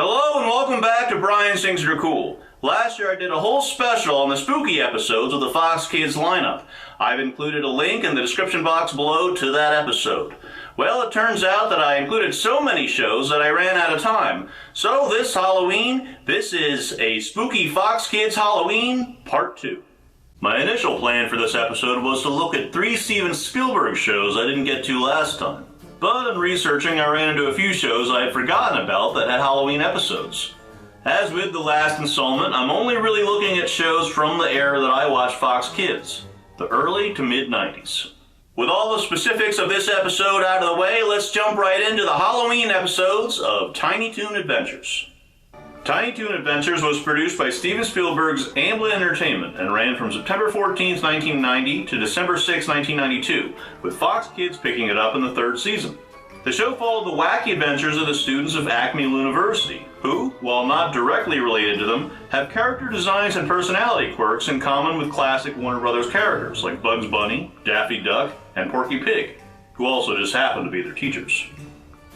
Hello and welcome back to Brian's Things Are Cool. Last year I did a whole special on the spooky episodes of the Fox Kids lineup. I've included a link in the description box below to that episode. Well, it turns out that I included so many shows that I ran out of time. So this Halloween, this is a Spooky Fox Kids Halloween Part 2. My initial plan for this episode was to look at 3 Steven Spielberg shows I didn't get to last time. But in researching, I ran into a few shows I had forgotten about that had Halloween episodes. As with the last installment, I'm only really looking at shows from the era that I watched Fox Kids, the early to mid-90s. With all the specifics of this episode out of the way, let's jump right into the Halloween episodes of Tiny Toon Adventures. Tiny Toon Adventures was produced by Steven Spielberg's Amblin Entertainment and ran from September 14, 1990 to December 6, 1992, with Fox Kids picking it up in the 3rd season. The show followed the wacky adventures of the students of Acme University, who, while not directly related to them, have character designs and personality quirks in common with classic Warner Brothers characters like Bugs Bunny, Daffy Duck, and Porky Pig, who also just happen to be their teachers.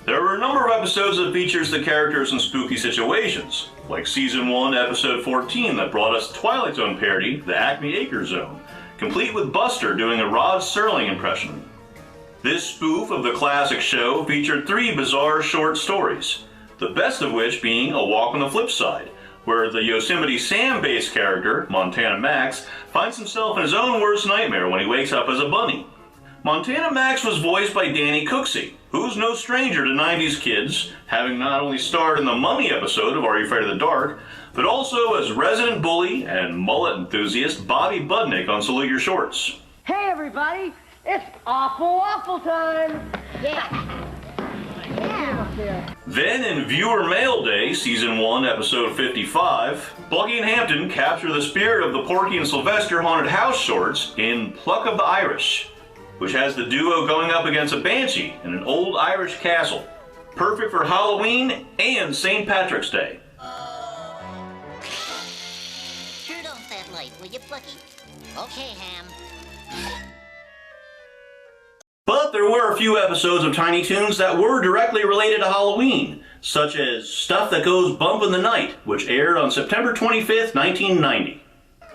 There were a number of episodes that features the characters in spooky situations, like Season 1, Episode 14 that brought us Twilight Zone parody, The Acme Acre Zone, complete with Buster doing a Rod Serling impression. This spoof of the classic show featured 3 bizarre short stories, the best of which being A Walk on the Flip Side, where the Yosemite Sam-based character, Montana Max, finds himself in his own worst nightmare when he wakes up as a bunny. Montana Max was voiced by Danny Cooksey, who's no stranger to 90s kids, having not only starred in the Mummy episode of Are You Afraid of the Dark, but also as resident bully and mullet enthusiast Bobby Budnick on Salute Your Shorts. Hey everybody, it's waffle time! Yeah. Then in Viewer Mail Day, Season 1, Episode 55, Plucky and Hampton capture the spirit of the Porky and Sylvester Haunted House shorts in Pluck of the Irish, which has the duo going up against a banshee in an old Irish castle. Perfect for Halloween and St. Patrick's Day. Turn off that light, will you, Plucky? Okay, Ham. But there were a few episodes of Tiny Toons that were directly related to Halloween, such as Stuff That Goes Bump in the Night, which aired on September 25th, 1990.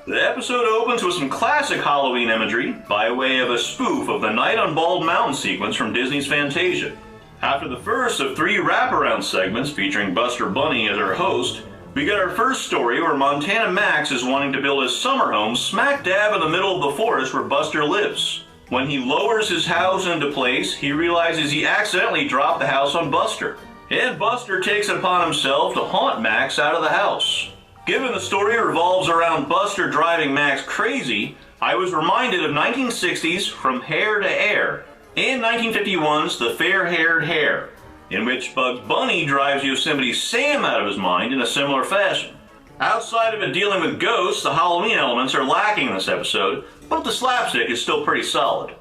The episode opens with some classic Halloween imagery by way of a spoof of the Night on Bald Mountain sequence from Disney's Fantasia. After the first of 3 wraparound segments featuring Buster Bunny as our host, we get our first story where Montana Max is wanting to build his summer home smack dab in the middle of the forest where Buster lives. When he lowers his house into place, he realizes he accidentally dropped the house on Buster, and Buster takes it upon himself to haunt Max out of the house. Given the story revolves around Buster driving Max crazy, I was reminded of 1960's From Hair to Air and 1951's The Fair-Haired Hare, in which Bugs Bunny drives Yosemite Sam out of his mind in a similar fashion. Outside of it dealing with ghosts, the Halloween elements are lacking in this episode, but the slapstick is still pretty solid.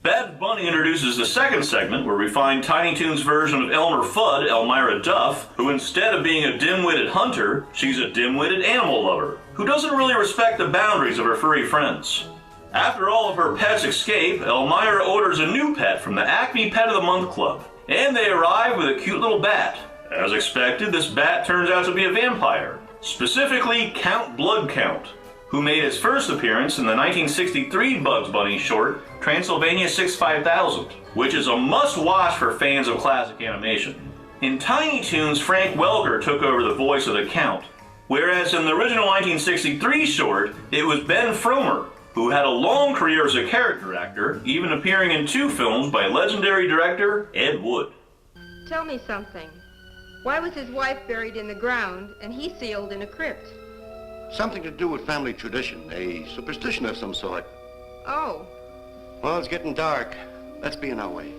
Babs Bunny introduces the second segment where we find Tiny Toons' version of Elmer Fudd, Elmira Duff, who instead of being a dim-witted hunter, she's a dim-witted animal lover, who doesn't really respect the boundaries of her furry friends. After all of her pets escape, Elmira orders a new pet from the Acme Pet of the Month Club, and they arrive with a cute little bat. As expected, this bat turns out to be a vampire, specifically Count Bloodcount, who made his first appearance in the 1963 Bugs Bunny short, Transylvania 65000, which is a must-watch for fans of classic animation. In Tiny Toons, Frank Welker took over the voice of the Count, whereas in the original 1963 short, it was Ben Fromer, who had a long career as a character actor, even appearing in 2 films by legendary director Ed Wood. Tell me something. Why was his wife buried in the ground and he sealed in a crypt? Something to do with family tradition, a superstition of some sort. Oh. Well, it's getting dark. Let's be on our way.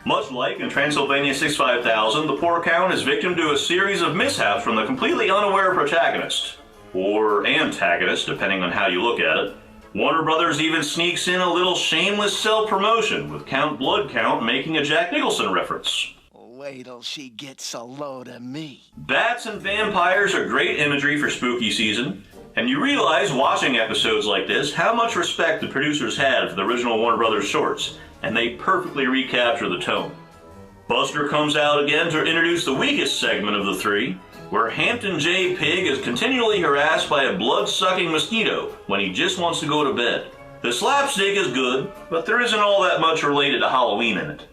Much like in Transylvania 65000, the poor Count is victim to a series of mishaps from the completely unaware protagonist, or antagonist, depending on how you look at it. Warner Brothers even sneaks in a little shameless self-promotion, with Count Bloodcount making a Jack Nicholson reference. Wait till she gets a load of me. Bats and vampires are great imagery for spooky season, and you realize watching episodes like this how much respect the producers had for the original Warner Brothers shorts, and they perfectly recapture the tone. Buster comes out again to introduce the weakest segment of the three, where Hampton J. Pig is continually harassed by a blood-sucking mosquito when he just wants to go to bed. The slapstick is good, but there isn't all that much related to Halloween in it.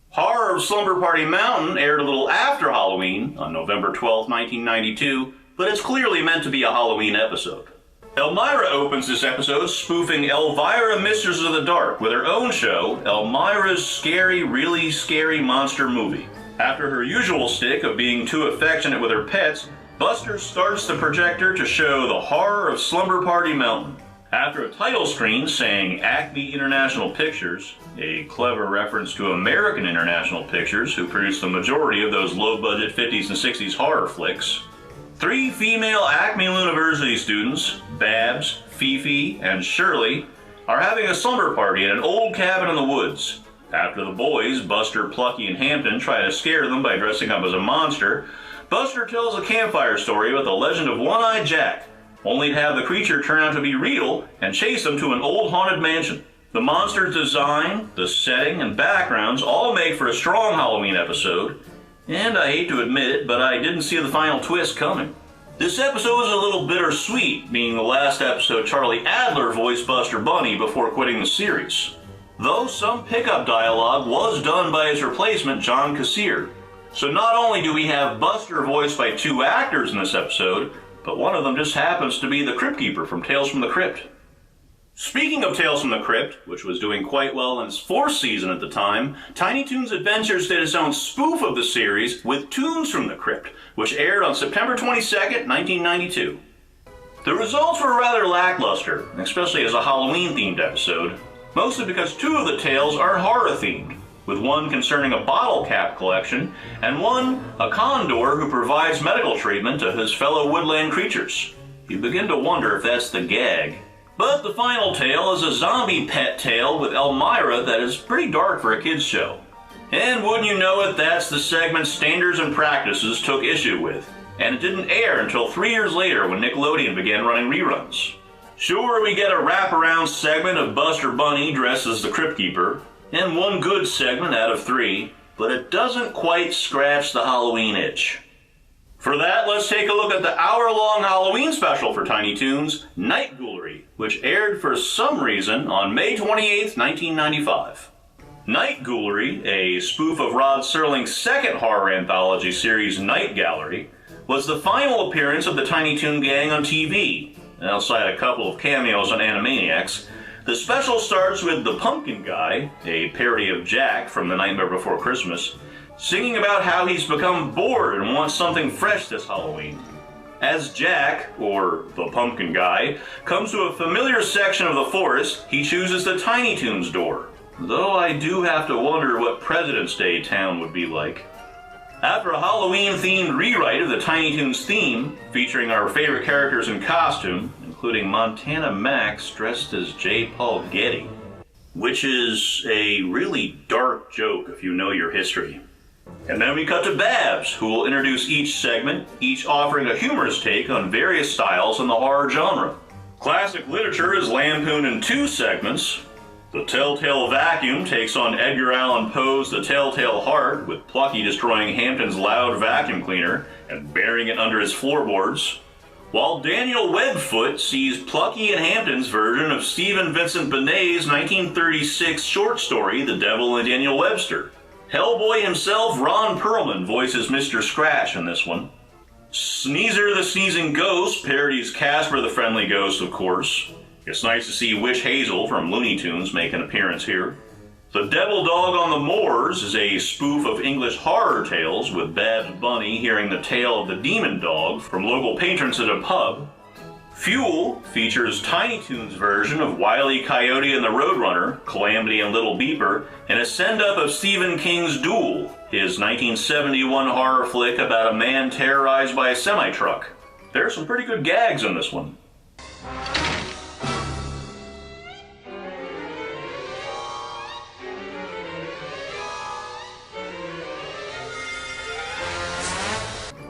Horror of Slumber Party Mountain aired a little after Halloween, on November 12, 1992, but it's clearly meant to be a Halloween episode. Elmira opens this episode spoofing Elvira Mistress of the Dark with her own show, Elmira's Scary, Really Scary Monster Movie. After her usual stick of being too affectionate with her pets, Buster starts the projector to show the horror of Slumber Party Mountain. After a title screen saying Acme International Pictures, a clever reference to American International Pictures, who produced the majority of those low-budget 50s and 60s horror flicks, 3 female Acme University students, Babs, Fifi, and Shirley, are having a slumber party at an old cabin in the woods. After the boys, Buster, Plucky, and Hampton, try to scare them by dressing up as a monster, Buster tells a campfire story about the legend of One-Eyed Jack, only to have the creature turn out to be real and chase them to an old haunted mansion. The monster's design, the setting, and backgrounds all make for a strong Halloween episode, and I hate to admit it, but I didn't see the final twist coming. This episode is a little bittersweet, being the last episode Charlie Adler voiced Buster Bunny before quitting the series. Though some pickup dialogue was done by his replacement, John Kassir. So not only do we have Buster voiced by 2 actors in this episode, but one of them just happens to be the Crypt Keeper from Tales from the Crypt. Speaking of Tales from the Crypt, which was doing quite well in its 4th season at the time, Tiny Toons Adventures did its own spoof of the series with Tunes from the Crypt, which aired on September 22nd, 1992. The results were rather lackluster, especially as a Halloween-themed episode, mostly because 2 of the tales are horror-themed, with one concerning a bottle cap collection, and one a condor who provides medical treatment to his fellow woodland creatures. You begin to wonder if that's the gag. But the final tale is a zombie pet tale with Elmira that is pretty dark for a kids show. And wouldn't you know it, that's the segment Standards and Practices took issue with, and it didn't air until 3 years later when Nickelodeon began running reruns. Sure, we get a wraparound segment of Buster Bunny dressed as the Crypt Keeper, and one good segment out of 3, but it doesn't quite scratch the Halloween itch. For that, let's take a look at the hour-long Halloween special for Tiny Toons, Night Ghoulery, which aired for some reason on May 28, 1995. Night Ghoulery, a spoof of Rod Serling's second horror anthology series Night Gallery, was the final appearance of the Tiny Toon Gang on TV. Outside a couple of cameos on Animaniacs, the special starts with the Pumpkin Guy, a parody of Jack from The Nightmare Before Christmas, singing about how he's become bored and wants something fresh this Halloween. As Jack, or the Pumpkin Guy, comes to a familiar section of the forest, he chooses the Tiny Toons door. Though I do have to wonder what President's Day town would be like. After a Halloween-themed rewrite of the Tiny Toons theme, featuring our favorite characters in costume, including Montana Max dressed as J. Paul Getty, which is a really dark joke if you know your history. And then we cut to Babs, who will introduce each segment, each offering a humorous take on various styles in the horror genre. Classic literature is lampooned in 2 segments. The Telltale Vacuum takes on Edgar Allan Poe's The Telltale Heart, with Plucky destroying Hampton's loud vacuum cleaner and burying it under his floorboards, while Daniel Webfoot sees Plucky and Hampton's version of Stephen Vincent Benet's 1936 short story, The Devil and Daniel Webster. Hellboy himself, Ron Perlman, voices Mr. Scratch in this one. Sneezer the Sneezing Ghost parodies Casper the Friendly Ghost, of course. It's nice to see Witch Hazel from Looney Tunes make an appearance here. The Devil Dog on the Moors is a spoof of English horror tales, with Babs Bunny hearing the tale of the demon dog from local patrons at a pub. Fuel features Tiny Toons' version of Wile E. Coyote and the Roadrunner, Calamity and Little Beeper, and a send-up of Stephen King's Duel, his 1971 horror flick about a man terrorized by a semi-truck. There are some pretty good gags in this one.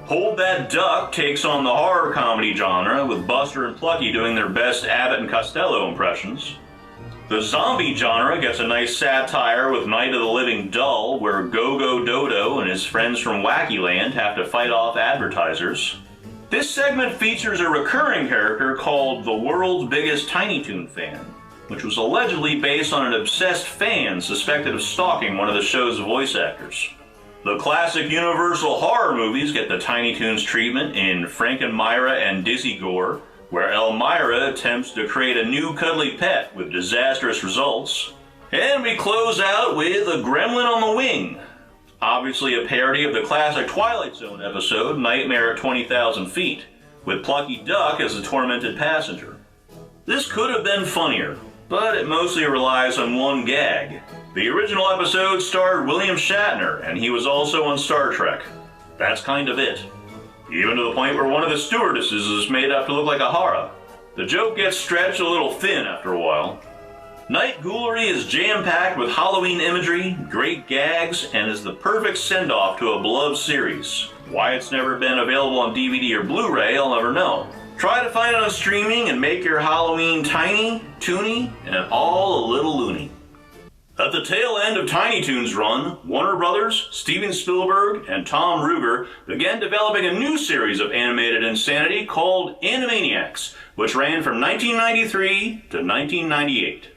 Hold That Duck takes on the horror comedy genre, with Buster and Plucky doing their best Abbott and Costello impressions. The zombie genre gets a nice satire with Night of the Living Doll, where Go-Go Dodo and his friends from Wacky Land have to fight off advertisers. This segment features a recurring character called the world's biggest Tiny Toon fan, which was allegedly based on an obsessed fan suspected of stalking one of the show's voice actors. The classic Universal horror movies get the Tiny Toons treatment in Frankenmyra and Dizzy Gore, where Elmyra attempts to create a new cuddly pet with disastrous results. And we close out with A Gremlin on the Wing, obviously a parody of the classic Twilight Zone episode Nightmare at 20,000 Feet, with Plucky Duck as the tormented passenger. This could have been funnier, but it mostly relies on one gag. The original episode starred William Shatner, and he was also on Star Trek. That's kind of it. Even to the point where one of the stewardesses is made up to look like a Hara. The joke gets stretched a little thin after a while. Night Ghoulery is jam-packed with Halloween imagery, great gags, and is the perfect send-off to a beloved series. Why it's never been available on DVD or Blu-ray, I'll never know. Try to find it on streaming and make your Halloween tiny, toony, and all a little loony. At the tail end of Tiny Toons' run, Warner Brothers, Steven Spielberg, and Tom Ruegger began developing a new series of animated insanity called Animaniacs, which ran from 1993 to 1998.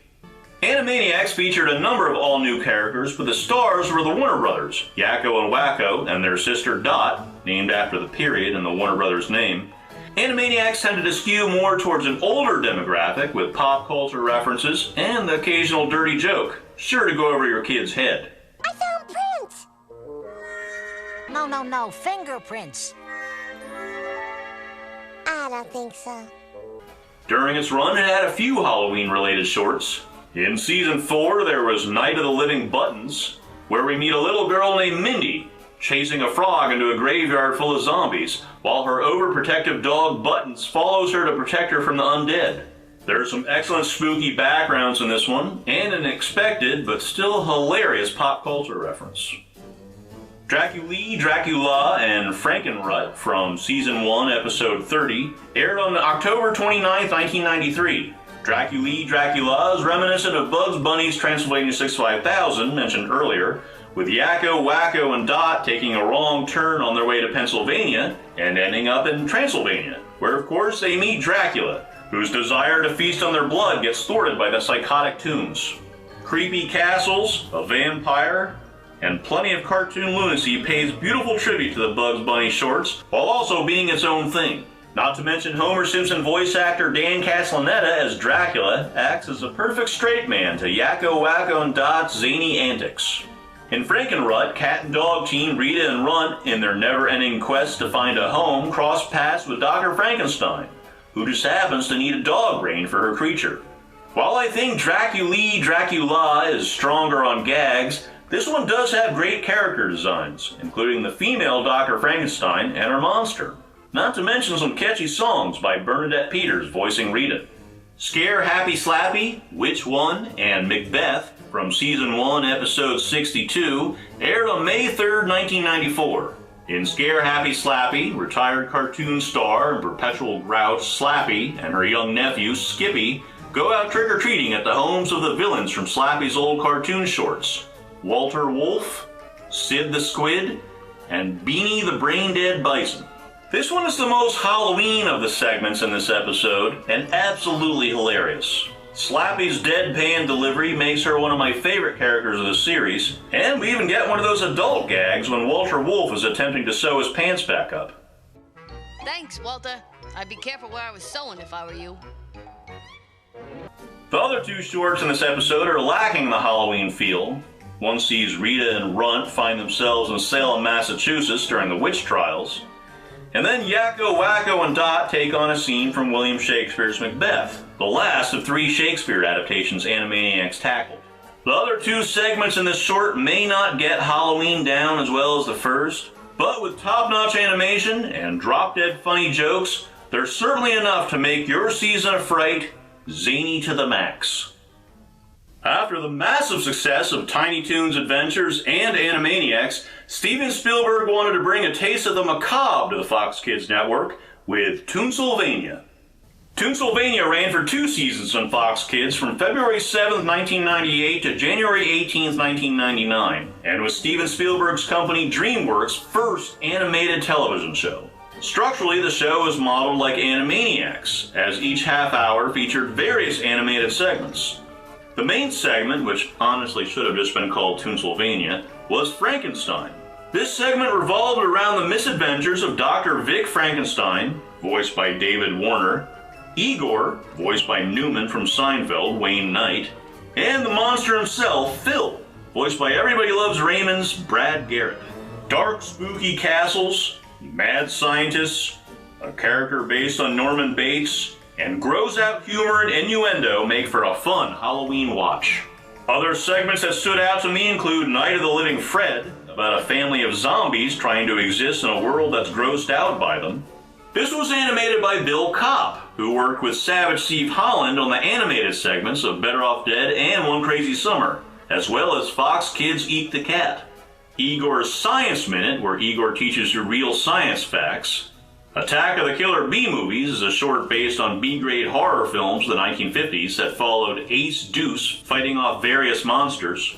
Animaniacs featured a number of all-new characters, but the stars were the Warner Brothers, Yakko and Wakko, and their sister Dot, named after the period in the Warner Brothers name. Animaniacs tended to skew more towards an older demographic with pop culture references and the occasional dirty joke, sure to go over your kid's head. I found prints! No, fingerprints. I don't think so. During its run, it had a few Halloween-related shorts. In Season 4, there was Night of the Living Buttons, where we meet a little girl named Mindy, chasing a frog into a graveyard full of zombies, while her overprotective dog Buttons follows her to protect her from the undead. There are some excellent spooky backgrounds in this one, and an expected but still hilarious pop culture reference. Dracula, Dracula, and Frankenrut from Season 1, Episode 30 aired on October 29, 1993. Dracula is reminiscent of Bugs Bunny's Transylvania 65000 mentioned earlier, with Yakko, Wakko, and Dot taking a wrong turn on their way to Pennsylvania and ending up in Transylvania, where of course they meet Dracula, whose desire to feast on their blood gets thwarted by the psychotic Toons. Creepy castles, a vampire, and plenty of cartoon lunacy pays beautiful tribute to the Bugs Bunny shorts, while also being its own thing. Not to mention Homer Simpson voice actor Dan Castellaneta as Dracula acts as a perfect straight man to Yakko, Wakko, and Dot's zany antics. In Frankenrut, cat and dog team Rita and Runt, in their never-ending quest to find a home, cross paths with Dr. Frankenstein, who just happens to need a dog brain for her creature. While I think Dracula is stronger on gags, this one does have great character designs, including the female Dr. Frankenstein and her monster. Not to mention some catchy songs by Bernadette Peters voicing Rita. Scare Happy Slappy, Which One, and Macbeth from Season 1, Episode 62 aired on May 3rd, 1994. In Scare Happy Slappy, retired cartoon star and perpetual grouch Slappy and her young nephew Skippy go out trick-or-treating at the homes of the villains from Slappy's old cartoon shorts. Walter Wolf, Sid the Squid, and Beanie the Brain-Dead Bison. This one is the most Halloween of the segments in this episode, and absolutely hilarious. Slappy's deadpan delivery makes her one of my favorite characters of the series, and we even get one of those adult gags when Walter Wolf is attempting to sew his pants back up. Thanks, Walter. I'd be careful where I was sewing if I were you. The other two shorts in this episode are lacking the Halloween feel. One sees Rita and Runt find themselves in Salem, Massachusetts during the witch trials. And then Yakko, Wakko, and Dot take on a scene from William Shakespeare's Macbeth, the last of 3 Shakespeare adaptations Animaniacs tackled. The other 2 segments in this short may not get Halloween down as well as the first, but with top-notch animation and drop-dead funny jokes, there's certainly enough to make your season of fright zany to the max. After the massive success of Tiny Toons Adventures and Animaniacs, Steven Spielberg wanted to bring a taste of the macabre to the Fox Kids network with Toonsylvania. Toonsylvania ran for 2 seasons on Fox Kids from February 7th, 1998 to January 18th, 1999, and was Steven Spielberg's company DreamWorks' first animated television show. Structurally, the show is modeled like Animaniacs, as each half hour featured various animated segments. The main segment, which honestly should have just been called Toonsylvania, was Frankenstein. This segment revolved around the misadventures of Dr. Vic Frankenstein, voiced by David Warner, Igor, voiced by Newman from Seinfeld, Wayne Knight, and the monster himself, Phil, voiced by Everybody Loves Raymond's Brad Garrett. Dark, spooky castles, mad scientists, a character based on Norman Bates, and gross-out humor and innuendo make for a fun Halloween watch. Other segments that stood out to me include Night of the Living Fred, about a family of zombies trying to exist in a world that's grossed out by them. This was animated by Bill Kopp, who worked with Savage Steve Holland on the animated segments of Better Off Dead and One Crazy Summer, as well as Fox Kids Eat the Cat. Igor's Science Minute, where Igor teaches you real science facts. Attack of the Killer Bee Movies is a short based on B-grade horror films of the 1950s that followed Ace Deuce fighting off various monsters.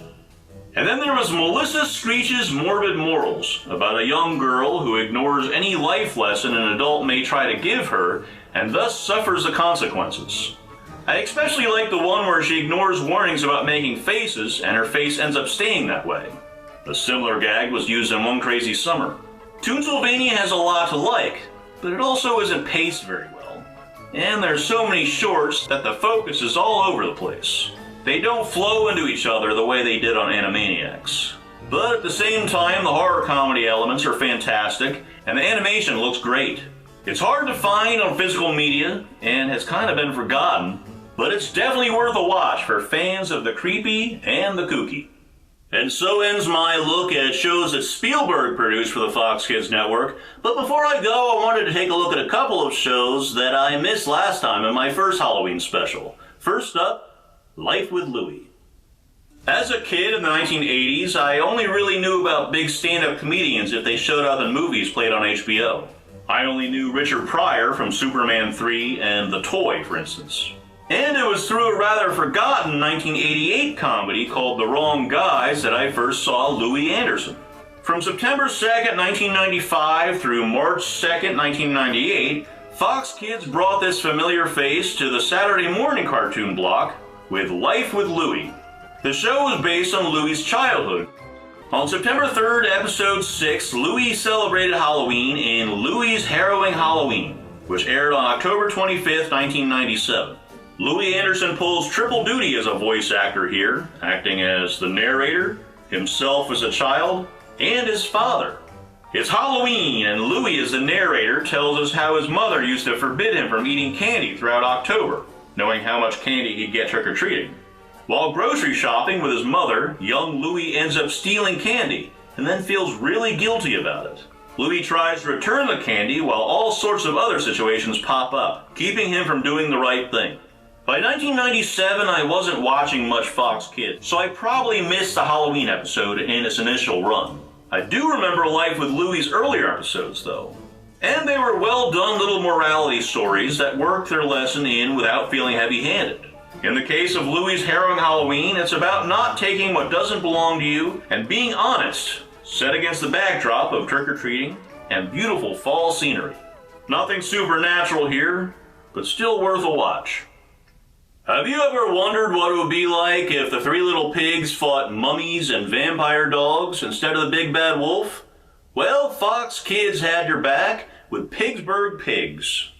And then there was Melissa Screech's Morbid Morals, about a young girl who ignores any life lesson an adult may try to give her, and thus suffers the consequences. I especially like the one where she ignores warnings about making faces, and her face ends up staying that way. A similar gag was used in One Crazy Summer. Toonsylvania has a lot to like, but it also isn't paced very well. And there's so many shorts that the focus is all over the place. They don't flow into each other the way they did on Animaniacs. But at the same time, the horror comedy elements are fantastic, and the animation looks great. It's hard to find on physical media, and has kind of been forgotten, but it's definitely worth a watch for fans of the creepy and the kooky. And so ends my look at shows that Spielberg produced for the Fox Kids Network. But before I go, I wanted to take a look at a couple of shows that I missed last time in my first Halloween special. First up, Life with Louie. As a kid in the 1980s, I only really knew about big stand-up comedians if they showed up in movies played on HBO. I only knew Richard Pryor from Superman 3 and The Toy, for instance. And it was through a rather forgotten 1988 comedy called The Wrong Guys that I first saw Louie Anderson. From September 2nd, 1995 through March 2nd, 1998, Fox Kids brought this familiar face to the Saturday morning cartoon block with Life with Louie. The show was based on Louie's childhood. On September 3rd, episode 6, Louie celebrated Halloween in Louie's Harrowing Halloween, which aired on October 25th, 1997. Louie Anderson pulls triple duty as a voice actor here, acting as the narrator, himself as a child, and his father. It's Halloween, and Louie, as the narrator, tells us how his mother used to forbid him from eating candy throughout October, knowing how much candy he'd get trick-or-treating. While grocery shopping with his mother, young Louie ends up stealing candy, and then feels really guilty about it. Louie tries to return the candy while all sorts of other situations pop up, keeping him from doing the right thing. By 1997, I wasn't watching much Fox Kids, so I probably missed the Halloween episode in its initial run. I do remember Life with Louie's earlier episodes, though. And they were well-done little morality stories that worked their lesson in without feeling heavy-handed. In the case of Louie's Harrowing Halloween, it's about not taking what doesn't belong to you and being honest, set against the backdrop of trick-or-treating and beautiful fall scenery. Nothing supernatural here, but still worth a watch. Have you ever wondered what it would be like if the Three Little Pigs fought mummies and vampire dogs instead of the Big Bad Wolf? Well, Fox Kids had your back with Pigsburg Pigs.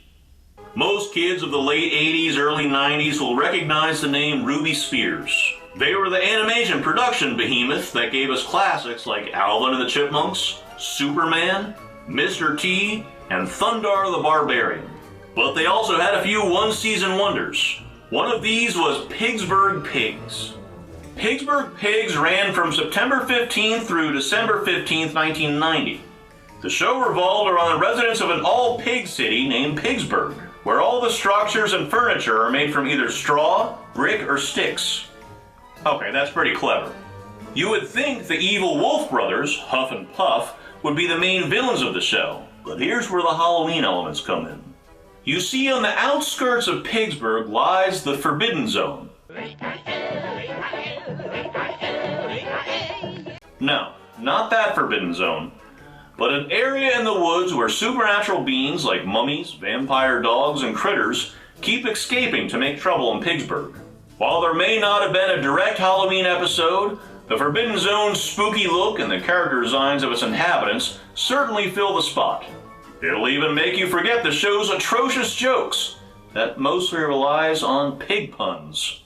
Most kids of the late 80s, early 90s will recognize the name Ruby Spears. They were the animation production behemoth that gave us classics like Alvin and the Chipmunks, Superman, Mr. T, and Thundar the Barbarian. But they also had a few one-season wonders. One of these was Pigsburg Pigs. Pigsburg Pigs ran from September 15th through December 15th, 1990. The show revolved around the residents of an all-pig city named Pigsburg, where all the structures and furniture are made from either straw, brick, or sticks. Okay, that's pretty clever. You would think the evil Wolf brothers, Huff and Puff, would be the main villains of the show, but here's where the Halloween elements come in. You see, on the outskirts of Pigsburg lies the Forbidden Zone. No, not that Forbidden Zone, but an area in the woods where supernatural beings like mummies, vampire dogs, and critters keep escaping to make trouble in Pigsburg. While there may not have been a direct Halloween episode, the Forbidden Zone's spooky look and the character designs of its inhabitants certainly fill the spot. It'll even make you forget the show's atrocious jokes that mostly relies on pig puns.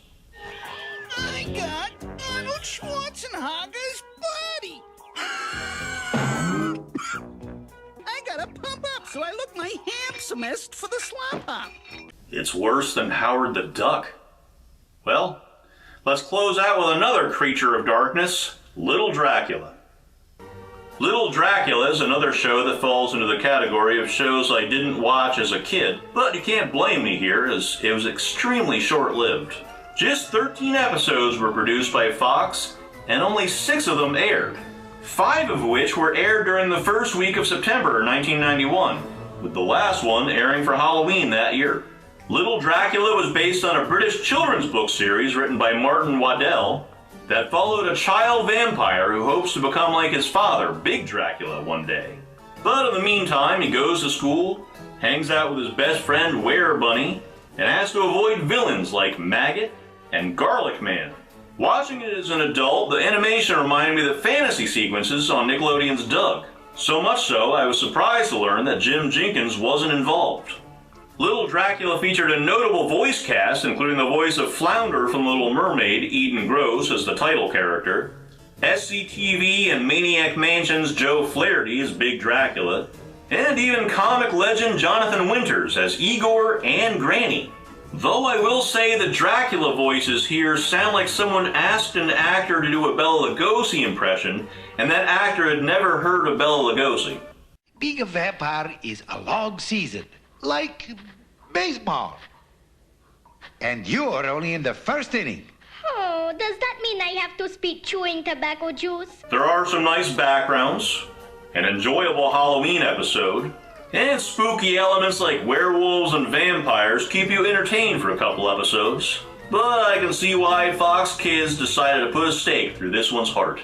I got Arnold Schwarzenegger's body. I gotta pump up so I look my handsomest for the slop hop. It's worse than Howard the Duck. Well, let's close out with another creature of darkness, Little Dracula. Little Dracula is another show that falls into the category of shows I didn't watch as a kid, but you can't blame me here as it was extremely short-lived. Just 13 episodes were produced by Fox, and only 6 of them aired, 5 of which were aired during the first week of September 1991, with the last one airing for Halloween that year. Little Dracula was based on a British children's book series written by Martin Waddell that followed a child vampire who hopes to become like his father, Big Dracula, one day. But in the meantime, he goes to school, hangs out with his best friend, Werebunny, and has to avoid villains like Maggot and Garlic Man. Watching it as an adult, the animation reminded me of the fantasy sequences on Nickelodeon's Doug. So much so, I was surprised to learn that Jim Jenkins wasn't involved. Little Dracula featured a notable voice cast, including the voice of Flounder from Little Mermaid, Eden Gross, as the title character, SCTV and Maniac Mansion's Joe Flaherty as Big Dracula, and even comic legend Jonathan Winters as Igor and Granny. Though I will say the Dracula voices here sound like someone asked an actor to do a Bela Lugosi impression, and that actor had never heard of Bela Lugosi. Being a vampire is a long season, like baseball. And you're only in the first inning. Oh, does that mean I have to speak chewing tobacco juice? There are some nice backgrounds, an enjoyable Halloween episode, and spooky elements like werewolves and vampires keep you entertained for a couple episodes. But I can see why Fox Kids decided to put a stake through this one's heart.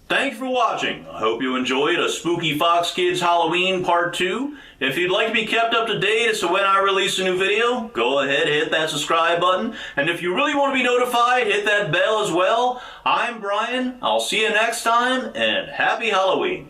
Thank you for watching. I hope you enjoyed a Spooky Fox Kids Halloween Part 2. If you'd like to be kept up to date as to when I release a new video, go ahead, hit that subscribe button. And if you really want to be notified, hit that bell as well. I'm Brian. I'll see you next time, and happy Halloween.